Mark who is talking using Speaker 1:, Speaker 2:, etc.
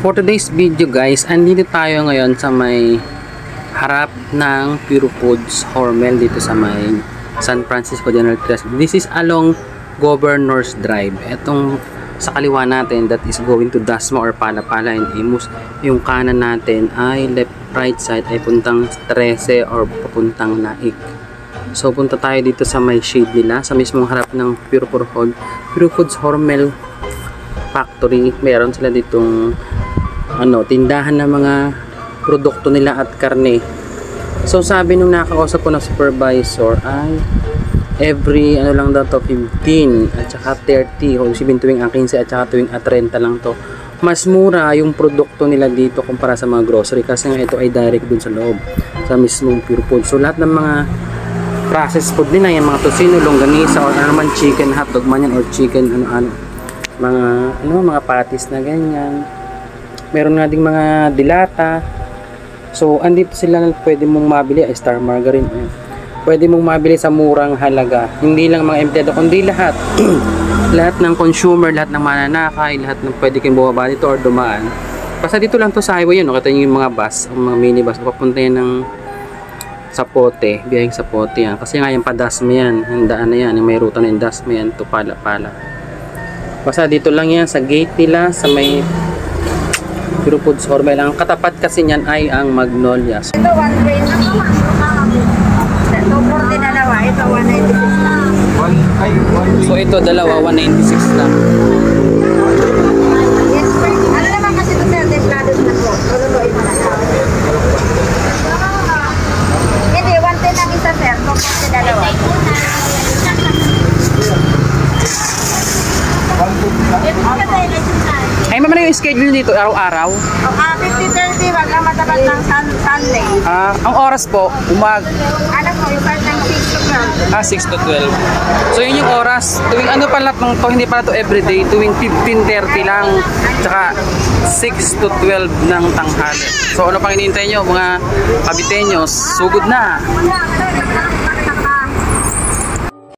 Speaker 1: For today's video guys, andito tayo ngayon sa may harap ng Pure Foods Hormel dito sa may San Francisco General Trias. This is along Governor's Drive. Etong sa kaliwa natin, that is going to Dasma or Palapala and Imus. Yung kanan natin ay right side ay puntang 13 or papuntang Naik. So punta tayo dito sa may shade nila, sa mismong harap ng Pure Foods Hormel Factory. Meron sila ditong tindahan ng mga produkto nila at karne. So sabi nung nakakausap ko na supervisor ay every lang daw to 15 at saka 30 o sibin tuwing ang 15 at saka tuwing 30 lang to. Mas mura yung produkto nila dito kumpara sa mga grocery kasi nga ito ay direct dun sa loob sa mismong Pure Food. So lahat ng mga processed food nila, yung mga tosino, longganisa or ano naman, chicken hotdog man yan or chicken mga patties na ganyan. Meron nga ding mga dilata. So, andito sila na pwede mong mabili. Ay, Star Margarine. Pwede mong mabili sa murang halaga. Hindi lang mga empleyado, kundi lahat. Lahat ng consumer, lahat ng mananakay, lahat ng pwede kayong bumaba dito or dumaan. Basta dito lang to sa highway yun. Kita nyo yung mga bus, mga minibus. Papunta yan ng Sapote. Biyahing Sapote yan. Kasi nga yung pa-Dasma yan. Yung daan na yan. Yung may ruta na yung Dasma yan. To Palapala. Basta dito lang yan sa gate nila. Sa may Pure Foods Hormel. Ang katapat kasi niyan ay ang Magnolia.
Speaker 2: Ito 120. Ito 40 dalawa. Ito 196 lang.
Speaker 1: So ito dalawa 196 lang.
Speaker 2: Yes, sir. Ano naman kasi ito sir? Templados na po. Lululoy mo na lang. Hindi, 110 ang isa sir. 40 dalawa.
Speaker 1: Ay, mama na yung schedule dito araw-araw?
Speaker 2: 50-30, wag lang matapat ng Sunday.
Speaker 1: Ang oras po,
Speaker 2: Ano po, start ng 6 to 12.
Speaker 1: 6 to 12. So yun yung oras. Tuwing pala itong to, hindi pala to everyday. Tuwing 15:30 lang. Tsaka 6 to 12 ng tanghali. So ano pang hinihintay nyo, mga kabitenyos? Sugod na!